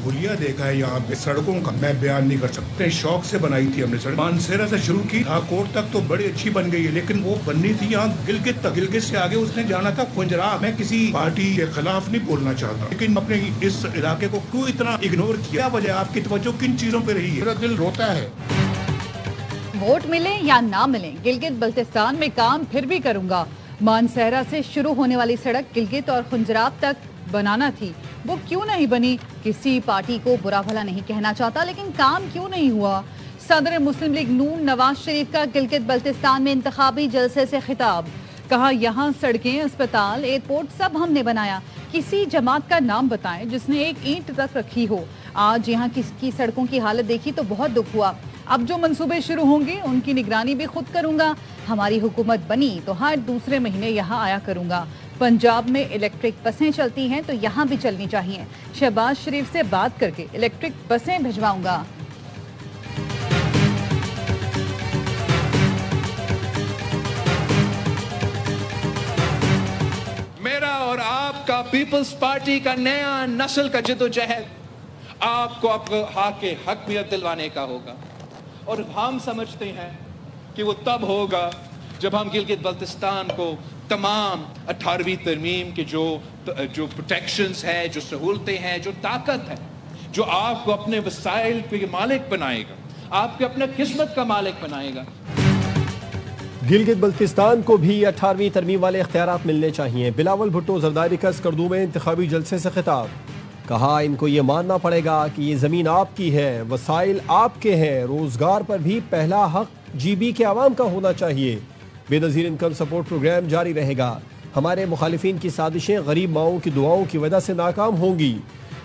हुलिया देखा है यहाँ पे सड़कों का, मैं बयान नहीं कर सकते। शौक से बनाई थी हमने सड़क, मानसेरा से शुरू की, हाकोट तक तो बड़ी अच्छी बन गई है, लेकिन वो बननी थी यहाँ गिलगित तक। गिलगित से आगे उसने जाना था खुंजराह। मैं किसी पार्टी के खिलाफ नहीं बोलना चाहता, लेकिन अपने इस इलाके को क्यों इतना इग्नोर किया? वजह आपकी तवज्जो किन चीजों पे रही है? मेरा दिल रोता है। वोट मिले या ना मिले, गिलगित बल्तिस्तान में काम फिर भी करूंगा। मानसेरा से शुरू होने वाली सड़क गिलगित और खुंजराह तक बनाना थी, वो क्यों नहीं बनी? किसी पार्टी को बुरा भला नहीं कहना चाहता, लेकिन काम क्यों नहीं हुआ? सदर मुस्लिम लीग नून नवाज शरीफ का गिलगित बल्तिस्तान में इंतखाबी जलसे से खिताब। कहा, यहाँ सड़कें, अस्पताल, एयरपोर्ट सब हमने बनाया। किसी जमात का नाम बताएं जिसने एक ईंट तक रखी हो। आज यहाँ की सड़कों की हालत देखी तो बहुत दुख हुआ। अब जो मंसूबे शुरू होंगे उनकी निगरानी भी खुद करूंगा। हमारी हुकूमत बनी तो हर दूसरे महीने यहाँ आया करूंगा। पंजाब में इलेक्ट्रिक बसें चलती हैं तो यहाँ भी चलनी चाहिए। शहबाज शरीफ से बात करके इलेक्ट्रिक बसें भिजवाऊंगा। मेरा और आपका पीपल्स पार्टी का नया नस्ल का जिद्दोजहद आपको आपके हक में दिलवाने का होगा, और हम समझते हैं कि वो तब होगा जब हम गिलगित बल्तिस्तान को तमाम 18वीं तरमीम के जो प्रोटेक्शंस है, जो सहूलतें हैं, जो ताकत है, जो आपको अपने वसाइल के मालिक बनाएगा, आपके अपने किस्मत का मालिक बनाएगा। गिलगित बल्तिस्तान को भी 18वीं तरमीम वाले इख्तियारात मिलने चाहिए। बिलावल भुट्टो जरदारी का स्कर्दू में इंतखाबी जलसे से खिताब। कहा, इनको ये मानना पड़ेगा कि ये ज़मीन आपकी है, वसाइल आपके हैं, रोज़गार पर भी पहला हक GB के आवाम का होना चाहिए। बेनज़ीर इनकम सपोर्ट प्रोग्राम जारी रहेगा। हमारे मुखालिफिन की साजिशें गरीब माओं की दुआओं की वजह से नाकाम होंगी।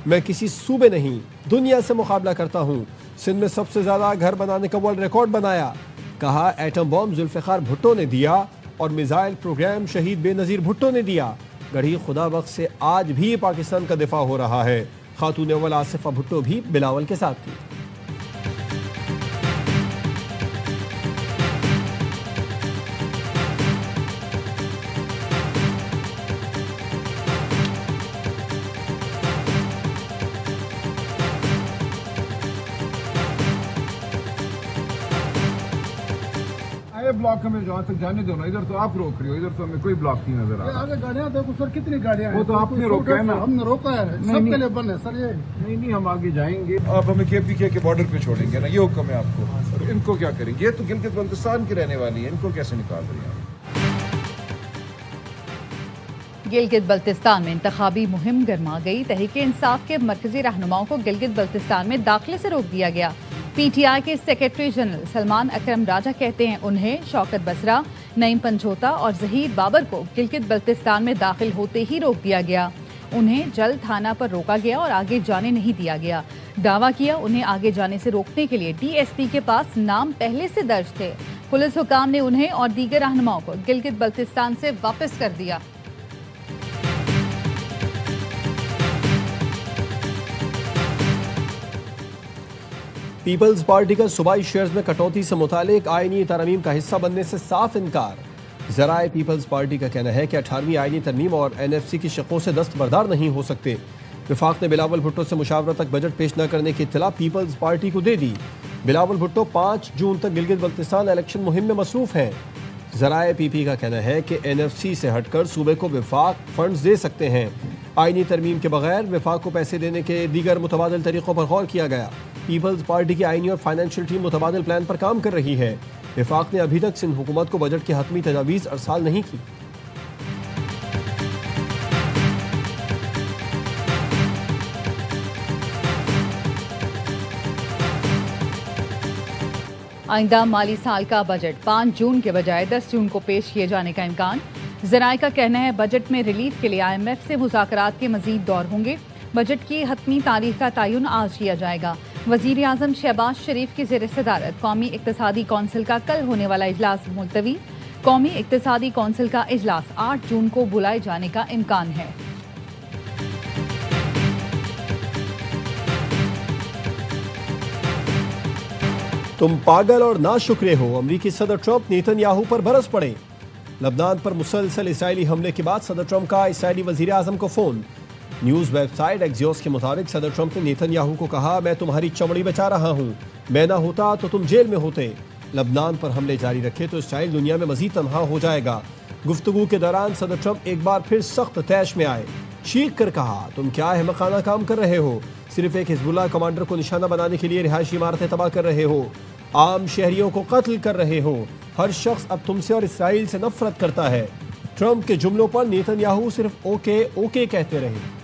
मैं किसी सूबे नहीं, दुनिया से मुकाबला करता हूँ। सिंध में सबसे ज़्यादा घर बनाने का वर्ल्ड रिकॉर्ड बनाया। कहा, एटम बॉम्ब जुल्फ़िकार भुट्टो ने दिया और मिसाइल प्रोग्राम शहीद बेनज़ीर भुट्टो ने दिया। गढ़ी खुदाबख्श से आज भी पाकिस्तान का दिफा हो रहा है। खातून अव्वल आसिफा भुट्टो भी बिलावल के साथ थी। ब्लॉक में जहाँ तक जाने दो ना, इधर तो आप रोक रही हो, इधर तो हमें कोई ब्लॉक नहीं नजर आ रहा। आगे गाड़ियाँ देखो सर, कितनी गाड़ियाँ हैं। वो तो आपने रोका है ना, हमने रोका है, सबके लिए बंद है सर ये। नहीं, हम आगे जाएंगे। आप हमें KPK के बॉर्डर पे छोड़ेंगे ना, ये हुक्म है आपको। इनको क्या करेंगे? ये तो गिलगित बल्तिस्तान की रहने वाली है, इनको कैसे निकाल रही है? गिलगित बल्तिस्तान में इंतखाबी मुहिम गरमा गई। तहरीक इंसाफ के मरकजी रहनुमाओं को गिलगित बल्तिस्तान में दाखिले से रोक दिया गया। PTI के सेक्रेटरी जनरल सलमान अकरम राजा कहते हैं उन्हें शौकत बसरा, नईम पंचोता और जहीर बाबर को गिलगित बल्तिस्तान में दाखिल होते ही रोक दिया गया। उन्हें जल थाना पर रोका गया और आगे जाने नहीं दिया गया। दावा किया उन्हें आगे जाने से रोकने के लिए DSP के पास नाम पहले से दर्ज थे। पुलिस हुकाम ने उन्हें और दीगर रहनुमाओं को गिलगित बल्तिस्तान से वापस कर दिया। पीपल्स पार्टी का सूबाई शेयर्स में कटौती से मुतालिक आईनी तरमीम का हिस्सा बनने से साफ इनकार। ज़राए पीपल्स पार्टी का कहना है कि 18वीं आईनी तरमीम और NFC की शकों से दस्तबरदार नहीं हो सकते। वफाक ने बिलावल भुट्टो से मुशावरत तक बजट पेश न करने की इत्तला पीपल्स पार्टी को दे दी। बिलावल भुट्टो 5 जून तक गिलगित बल्तिस्तान इलेक्शन मुहिम में मसरूफ हैं। ज़राए PP का कहना है कि NFC से हटकर सूबे को वफाक फंड्स दे सकते हैं। आईनी तरमीम के बगैर वफाक को पैसे देने के दीगर मुतबादिल तरीक़ों पर गौर किया गया। पीपल्स पार्टी की आईनी और फाइनेंशियल टीम मुतबादिल प्लान पर काम कर रही है। वफाक ने अभी तक सिंध हुकूमत को बजट की हतमी तजावीज़ अरसाल नहीं की। आइंदा माली साल का बजट 5 जून के बजाय 10 जून को पेश किए जाने का इम्कान। ज़राए का कहना है बजट में रिलीफ के लिए IMF से मुज़ाकरात के मजीद दौर होंगे। बजट की हतमी तारीख का तयन आज किया जाएगा। वज़ीर आज़म शहबाज शरीफ की ज़ेर सदारत कौमी इक़्तिसादी कौंसिल का कल होने वाला इजलास मुलतवी। कौमी इक़्तिसादी कौंसिल का इजलास 8 जून को बुलाए जाने का इम्कान है। तुम पागल और नाशुक्रे हो, अमरीकी सदर ट्रंप नेतन्याहू पर बरस पड़े। लबनान पर मुसलसल इसराइली हमले के बाद सदर ट्रंप का इसराइली वज़ीर आज़म को फ़ोन। न्यूज़ वेबसाइट एक्सियोस के मुताबिक सदर ट्रंप ने नेतन्याहू को कहा, मैं तुम्हारी चमड़ी बचा रहा हूँ, मैं ना होता तो तुम जेल में होते। लबनान पर हमले जारी रखे तो इसराइल दुनिया में मजीद तनहा हो जाएगा। गुफ्तगू के दौरान सदर ट्रंप एक बार फिर सख्त तैश में आए, चीख कर कहा, तुम क्या अहमकाना काम कर रहे हो, सिर्फ एक हिजबुल्लाह कमांडर को निशाना बनाने के लिए रिहायशी इमारतें तबाह कर रहे हो, आम शहरियों को कत्ल कर रहे हो, हर शख्स अब तुमसे और इसराइल से नफरत करता है। ट्रंप के जुमलों पर नेतन्याहू सिर्फ ओके ओके कहते रहे।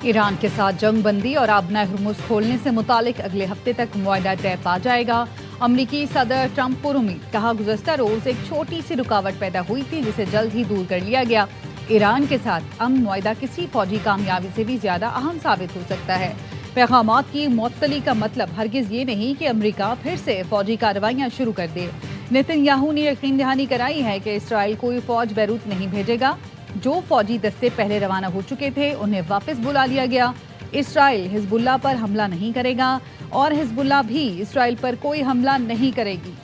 ईरान के साथ जंग बंदी और आबना हुर्मुज़ खोलने से मुतालिक अगले हफ्ते तक मुआहदा तय पा जाएगा। अमरीकी सदर ट्रंप पर उम्मीद, कहा गुज़श्ता रोज एक छोटी सी रुकावट पैदा हुई थी जिसे जल्द ही दूर कर लिया गया। ईरान के साथ अमन मुआहदा किसी फौजी कामयाबी से भी ज्यादा अहम साबित हो सकता है। पैगामात की मुअत्तली का मतलब हरगिज ये नहीं कि अमरीका फिर से फौजी कार्रवाइयाँ शुरू कर दे। नेतन्याहू ने यकीन दहानी कराई है कि इसराइल कोई फौज बैरूत नहीं भेजेगा। जो फौजी दस्ते पहले रवाना हो चुके थे उन्हें वापस बुला लिया गया। इसराइल हिजबुल्लाह पर हमला नहीं करेगा और हिजबुल्लाह भी इसराइल पर कोई हमला नहीं करेगी।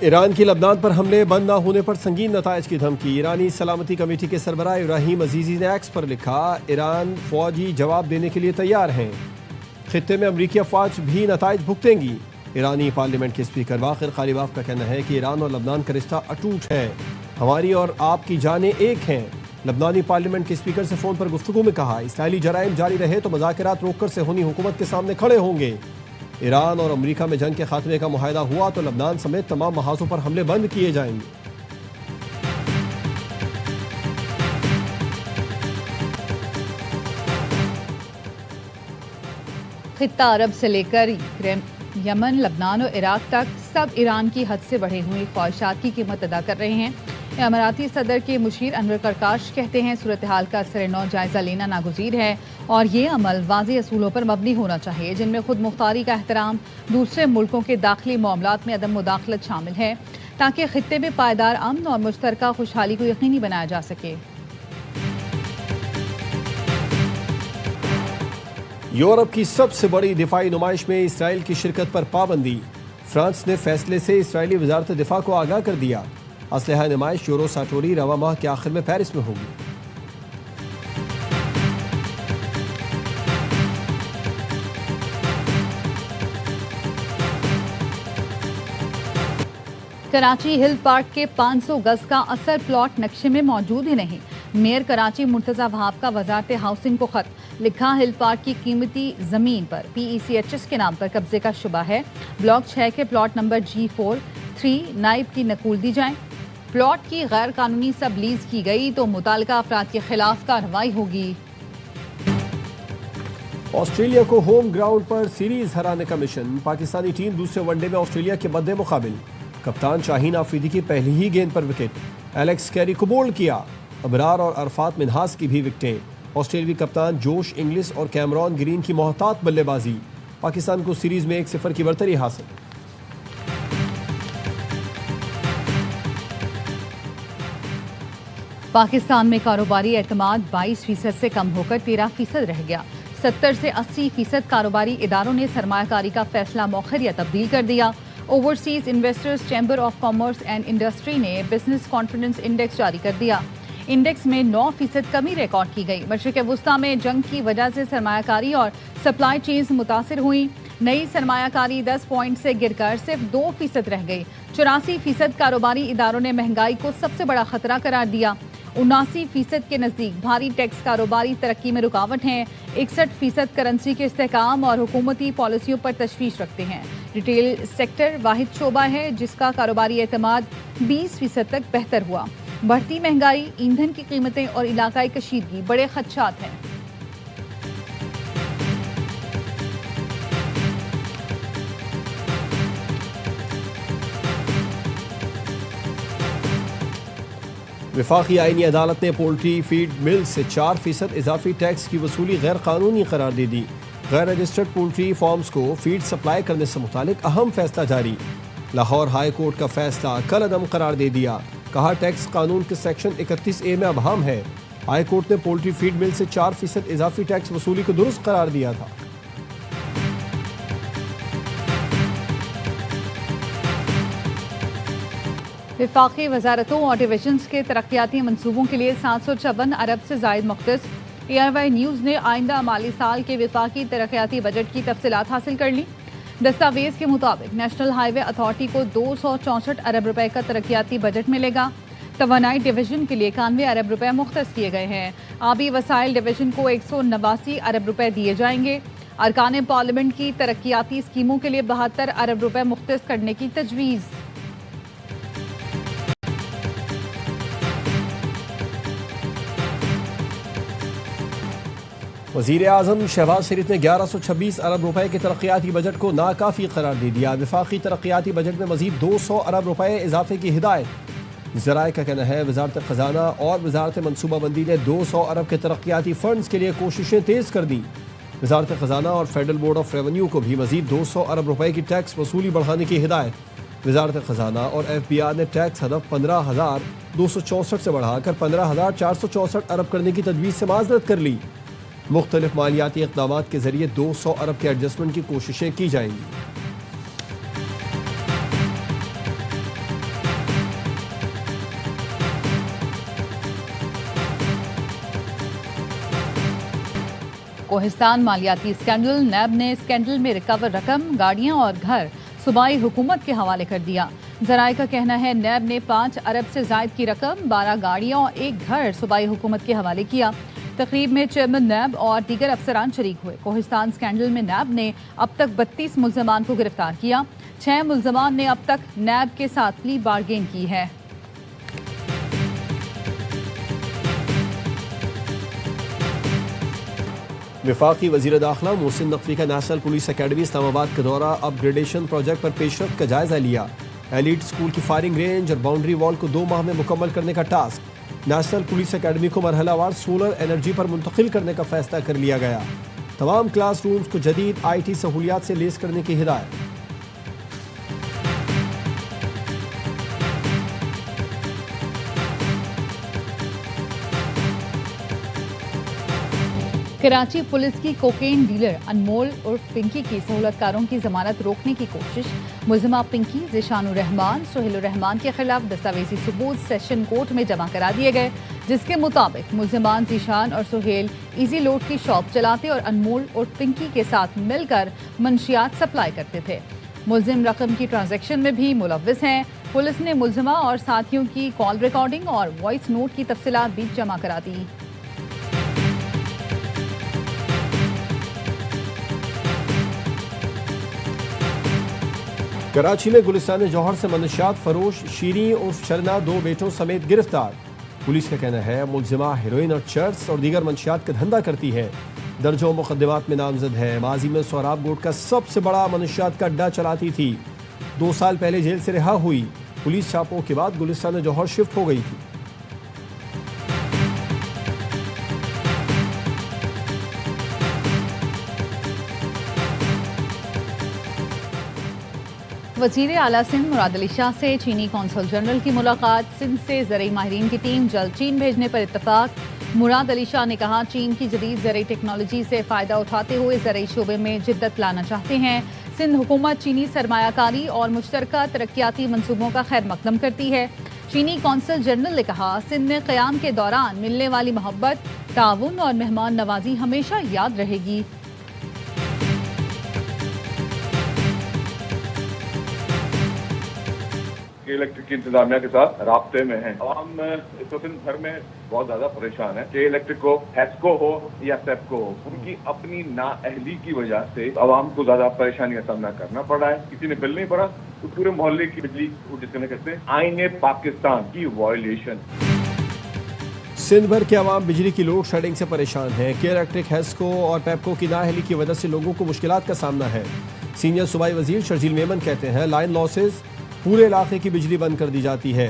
ईरान की लबनान पर हमले बंद न होने पर संगीन नताइज की धमकी। ईरानी सलामती कमेटी के सरबराह इब्राहिम अजीजी ने एक्स पर लिखा, ईरान फौजी जवाब देने के लिए तैयार हैं, खित्ते में अमरीकी अफवाज भी नताइज भुगतेंगी। ईरानी पार्लियामेंट के स्पीकर बाकिर कालिबाफ का कहना है कि ईरान और लबनान का रिश्ता अटूट है, हमारी और आपकी जानें एक हैं। लबनानी पार्लियामेंट के स्पीकर से फ़ोन पर गुफ्तगू में कहा, इसराइली जराइम जारी रहे तो मुज़ाकरात रोककर सेहूनी हुकूमत के सामने खड़े होंगे। ईरान और अमेरिका में जंग के खात्मे का मुआहदा हुआ तो लबनान समेत तमाम महाजों पर हमले बंद किए जाएंगे। खित्ता अरब से लेकर यमन, लबनान और इराक तक सब ईरान की हद से बढ़े हुए ख्वाहिशात की कीमत अदा कर रहे हैं। अमाराती सदर के मुशीर अनवर करकाश कहते हैं, सूरत हाल का असर-ए-नौ जायजा लेना नागुज़ीर है और ये अमल वाज़ेह असूलों पर मबनी होना चाहिए, जिनमें खुद मुख्तारी का एहतराम, दूसरे मुल्कों के दाखिली मामलात में अदम मुदाखलत शामिल है, ताकि खित्ते में पायदार अमन और मुश्तरका खुशहाली को यकीनी बनाया जा सके। यूरोप की सबसे बड़ी दिफाई नुमाइश में इसराइल की शिरकत पर पाबंदी। फ्रांस ने फैसले से इसराइली वजारत दिफा को आगाह कर दिया। असलहा नुमाइश यूरो साटोरी रवा माह के आखिर में पेरिस में होगी। कराची हिल पार्क के 500 गज का असल प्लॉट नक्शे में मौजूद ही नहीं। मेयर कराची मुर्तजा वहाब का वजारत हाउसिंग को खत लिखा, हिल पार्क की कीमती जमीन पर PECHS के नाम पर कब्जे का शुबा है। ब्लॉक 6 के प्लॉट नंबर G4-3 नाइब की नकूल दी जाए। प्लॉट की गैर कानूनी सब लीज की गई तो मुतालिका अफराद के खिलाफ कार्रवाई होगी। ऑस्ट्रेलिया को होम ग्राउंड पर सीरीज हराने का मिशन। पाकिस्तानी टीम दूसरे वनडे में ऑस्ट्रेलिया के मद्दे मुकाबिल। कप्तान शाहीन आफरीदी की पहली ही गेंद पर विकेट, एलेक्स कैरी को बोल्ड किया। अबरार और अरफात मिन्हास की भी विकेटें। ऑस्ट्रेलियावी कप्तान जोश इंग्लिस और कैमरॉन ग्रीन की मोहतात बल्लेबाजी। पाकिस्तान को सीरीज में 1-0 की बढ़तरी हासिल। पाकिस्तान में कारोबारी एतमाद 22% से कम होकर 13% रह गया। 70 से 80% कारोबारी इदारों ने सरमायाकारी का फैसला मौखर या तब्दील कर दिया। Overseas investors chamber of commerce and industry ने बिजनेस कॉन्फिडेंस इंडेक्स जारी कर दिया। इंडेक्स में 9% कमी रिकॉर्ड की गई। मशरिक़ वुस्ता में जंग की वजह से सरमायाकारी और सप्लाई चेन्स मुतासिर हुई। नई सरमायाकारी 10 पॉइंट से गिरकर सिर्फ 2% रह गई। 84% कारोबारी इदारों ने महंगाई को सबसे बड़ा खतरा करार दिया। 79% के नज़दीक भारी टैक्स कारोबारी तरक्की में रुकावट हैं। 61% करेंसी के इस्तेहकाम और हुकूमती पॉलिसियों पर तशवीश रखते हैं। रिटेल सेक्टर वाहिद शोबा है जिसका कारोबारी एतमाद 20% तक बेहतर हुआ। बढ़ती महंगाई, ईंधन की कीमतें और इलाकाई कशीदगी बड़े खदशात हैं। वफाकी आईनी अदालत ने पोल्ट्री फीड मिल से 4% इजाफी टैक्स की वसूली गैर कानूनी करार दे दी। गैर रजिस्टर्ड पोल्ट्री फार्म्स को फीड सप्लाई करने से मुतालिक अहम फैसला जारी। लाहौर हाई कोर्ट का फैसला कल अदम करार दे दिया। कहा टैक्स कानून के सेक्शन 31A में अबहम है। हाई कोर्ट ने पोल्ट्री फीड मिल से 4% इजाफी टैक्स वसूली को दुरुस्त करार दिया था। वफाकी वजारतों और डिवीजन्स के तरक्याती मनसूबों के लिए 754 अरब से जायद मुख्तस। ARY न्यूज़ ने आइंदा माली साल के वफाकी तरक्याती बजट की तफसीलात हासिल कर ली। दस्तावेज के मुताबिक नेशनल हाईवे अथॉरिटी को 264 अरब रुपए का तरक्याती बजट मिलेगा। तवानाई डिवीजन के लिए 91 अरब रुपए मुख्तस किए गए हैं। आबी वसाइल डिवीजन को 189 अरब रुपए दिए जाएंगे। अरकान पार्लियामेंट की तरक्याती स्कीमों के लिए 72 अरब रुपए मुख्तस करने की तजवीज़। वज़ीर आज़म शहबाज शरीफ ने 1126 अरब रुपए के तरक्याती बजट को नाकाफ़ी करार दे दिया। वफाकी तरक्याती बजट में मज़ीद 200 अरब रुपए इजाफे की हिदायत। ज़राए का कहना है वजारत ख़जाना और वजारत मनसूबाबंदी ने 200 अरब के तरक्याती फ़ंड्स के लिए कोशिशें तेज़ कर दी। वजारत ख़जाना और फेडरल बोर्ड ऑफ रेवेन्यू को भी मज़ीद 200 अरब रुपए की टैक्स वसूली बढ़ाने की हिदायत। वजारत ख़जाना और FBR ने टैक्स हदफ 15,264 से बढ़ाकर 15,464 अरब करने की तजवीज़ से माज़रत कर ली। मुख्तलिफ मालियाती इक़दामात के ज़रिए 200 अरब के एडजस्टमेंट की कोशिशें की जाएंगी। कोहिस्तान मालियाती स्कैंडल। नैब ने स्कैंडल में रिकवर रकम, गाड़ियां और घर सूबाई हुकूमत के हवाले कर दिया। ज़राए का कहना है नैब ने 5 अरब से जायद की रकम, 12 गाड़ियां और 1 घर सूबाई हुकूमत के हवाले किया। तकरीब में चेयरमैन नैब और दीगर अफसरान शरीक हुए। कोहिस्तान स्कैंडल में नैब ने अब तक 32 मुल्ज़मान को गिरफ्तार किया। 6 मुल्ज़मान ने अब तक नैब के साथ प्ली बार्गेन की है। वफाकी वज़ीर दाखिला मोहसिन नकवी का नेशनल पुलिस अकेडमी इस्लामाबाद का दौरा। अपग्रेडेशन प्रोजेक्ट पर पेशरफ्त का जायजा लिया। एलीट स्कूल की फायरिंग रेंज और बाउंड्री वॉल को 2 माह में मुकम्मल करने का टास्क। नेशनल पुलिस अकेडमी को मरहलावार सोलर एनर्जी पर मुंतकिल करने का फैसला कर लिया गया। तमाम क्लास रूम्स को जदीद IT सहूलियात से लेस करने की हिदायत। कराची पुलिस की कोकेन डीलर अनमोल उर्फ पिंकी की सहूलतकारों की जमानत रोकने की कोशिश। मुल्जिमा पिंकी, ज़िशानुर रहमान, सोहेलुर रहमान के खिलाफ दस्तावेजी सबूत सेशन कोर्ट में जमा करा दिए गए, जिसके मुताबिक मुल्जिमान ज़िशान और सोहेल इजी लोड की शॉप चलाते और अनमोल उर्फ पिंकी के साथ मिलकर मंशियात सप्लाई करते थे। मुल्जिम रकम की ट्रांजैक्शन में भी मुलव्विस हैं। पुलिस ने मुल्जिमा और साथियों की कॉल रिकॉर्डिंग और वॉइस नोट की तफसीलात भी जमा करा दी। कराची में गुलिस्तान जौहर से मनशियात फरोश शीरी उर्फ शरना 2 बेटों समेत गिरफ्तार। पुलिस का कहना है मुल्जिमा हेरोइन और चर्स और दीगर मंशियात का धंधा करती है। दर्जों मुकदमात में नामजद है। माजी में सोहराब गोट का सबसे बड़ा मनशियात का अड्डा चलाती थी। 2 साल पहले जेल से रिहा हुई। पुलिस छापों के बाद गुलिस्तान जौहर शिफ्ट हो गई थी। वज़ीर आला सिंध मुराद अली शाह से चीनी कौंसल जनरल की मुलाकात। सिंध से ज़रई माहिरीन की टीम जल्द चीन भेजने पर इत्तफाक। मुराद अली शाह ने कहा चीन की जदीद ज़रई टेक्नोलॉजी से फ़ायदा उठाते हुए ज़रई शोबे में जिद्दत लाना चाहते हैं। सिंध हुकूमत चीनी सरमायाकारी और मुश्तरका तरक्याती मनसूबों का खैर मकदम करती है। चीनी कौंसल जनरल ने कहा सिंध में क़याम के दौरान मिलने वाली मोहब्बत, ताउन और मेहमान नवाजी हमेशा याद रहेगी। इलेक्ट्रिक की इंतजामिया के साथ राब्ते में हैं। आवाम इस वक्त भर में बहुत ज्यादा परेशान है कि इलेक्ट्रिक को हेस्को हो या सेप्को हो, उनकी अपनी नाअहली की वजह से आवाम को ज्यादा परेशानी का सामना करना पड़ा है। किसी ने बिल नहीं भरा तो पूरे मोहल्ले की बिजली डिस्कनेक्ट करते हैं। आईने पाकिस्तान की वायलेशन। सिंध भर के अवाम बिजली की लोड शेडिंग से परेशान है। के इलेक्ट्रिक, हेस्को और पेप्को की नाअहली की वजह से लोगों को मुश्किलात का सामना है। सीनियर सूबाई वजीर शर्जील मेमन कहते हैं लाइन लॉसेज, पूरे इलाके की बिजली बंद कर दी जाती है।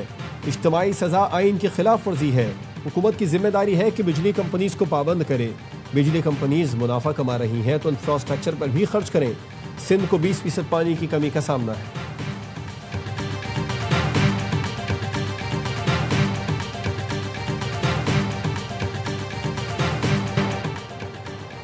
इज्तिमाई सजा आइन की खिलाफ वर्जी है। हुकूमत की जिम्मेदारी है कि बिजली कंपनीज को पाबंद करे। बिजली कंपनीज मुनाफा कमा रही हैं तो इंफ्रास्ट्रक्चर पर भी खर्च करें। सिंध को 20% पानी की कमी का सामना है।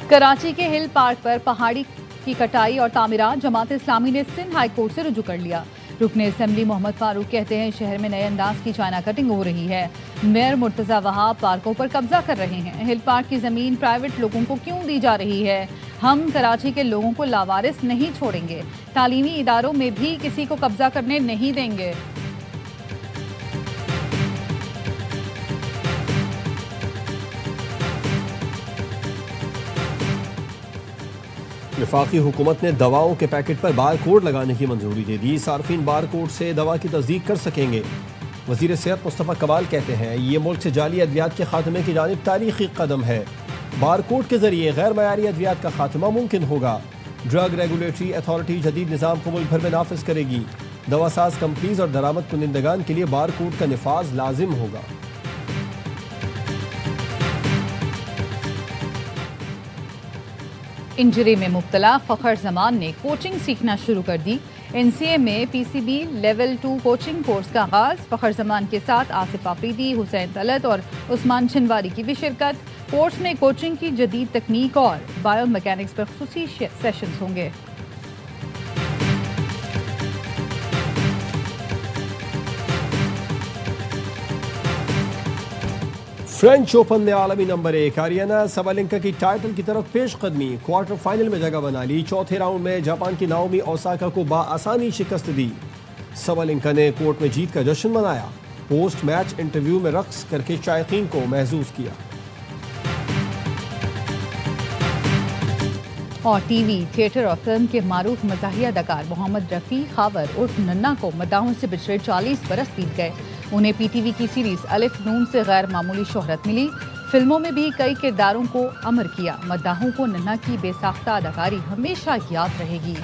कराची के हिल पार्क पर पहाड़ी की कटाई और तामीरात जमात इस्लामी ने सिंध हाई कोर्ट से रुजू कर लिया। रुकने असेंबली मोहम्मद फारूक कहते हैं शहर में नए अंदाज की चाइना कटिंग हो रही है। मेयर मुर्तजा वहाब पार्कों पर कब्जा कर रहे हैं। हिल पार्क की जमीन प्राइवेट लोगों को क्यों दी जा रही है? हम कराची के लोगों को लावारिस नहीं छोड़ेंगे। तालीमी इदारों में भी किसी को कब्जा करने नहीं देंगे। वफाकी हुकूमत ने दवाओं के पैकेट पर बार कोड लगाने की मंजूरी दे दी। सार्फिन बार कोड से दवा की तस्दीक कर सकेंगे। वजीर सेहत मुस्तफ़ा कमाल कहते हैं ये मुल्क से जाली अद्वियात के खात्मे की जानिब तारीखी कदम है। बार कोड के जरिए गैर मयारी अद्वियात का खात्मा मुमकिन होगा। ड्रग रेगुलेटरी अथॉरिटी जदीद निज़ाम को मुल्क भर में नाफिज करेगी। दवासाज कंपनीज और दरामद कुनिंदगान के लिए बार कोड का निफाज लाजिम होगा। इंजरी में मुब्तला फ़खर जमान ने कोचिंग सीखना शुरू कर दी। NCA में PCB लेवल 2 कोचिंग कोर्स का आगाज। फ़खर जमान के साथ आसिफ आफरीदी, हुसैन तलत और उस्मान छिनवारी की भी शिरकत। कोर्स में कोचिंग की जदीद तकनीक और बायो मैकेनिक्स पर खुसूसी सेशंस होंगे। फ्रेंच ओपन में आलमी नंबर 1 आरियाना सबालेंका की टाइटल की तरफ पेश कदमी। क्वार्टर फाइनल में जगह बना ली। चौथे राउंड में जापान की नाओमी ओसाका को बाआसानी शिकस्त दी। सबालेंका ने कोर्ट में जीत का जश्न मनाया। पोस्ट मैच इंटरव्यू में रक्स करके शायकीन को महसूस किया। और टीवी, थिएटर और फिल्म के मारूफ मज़ाहिया अदाकार मोहम्मद रफ़ी खावर उर्फ नन्ना को मद्दाहों से पिछले 40 बरस बीत गए। उन्हें PTV की सीरीज अलिफ नून से गैर मामूली शोहरत मिली। फिल्मों में भी कई किरदारों को अमर किया। मद्दाहों को नन्ना की बेसाख्ता अदाकारी हमेशा याद रहेगी।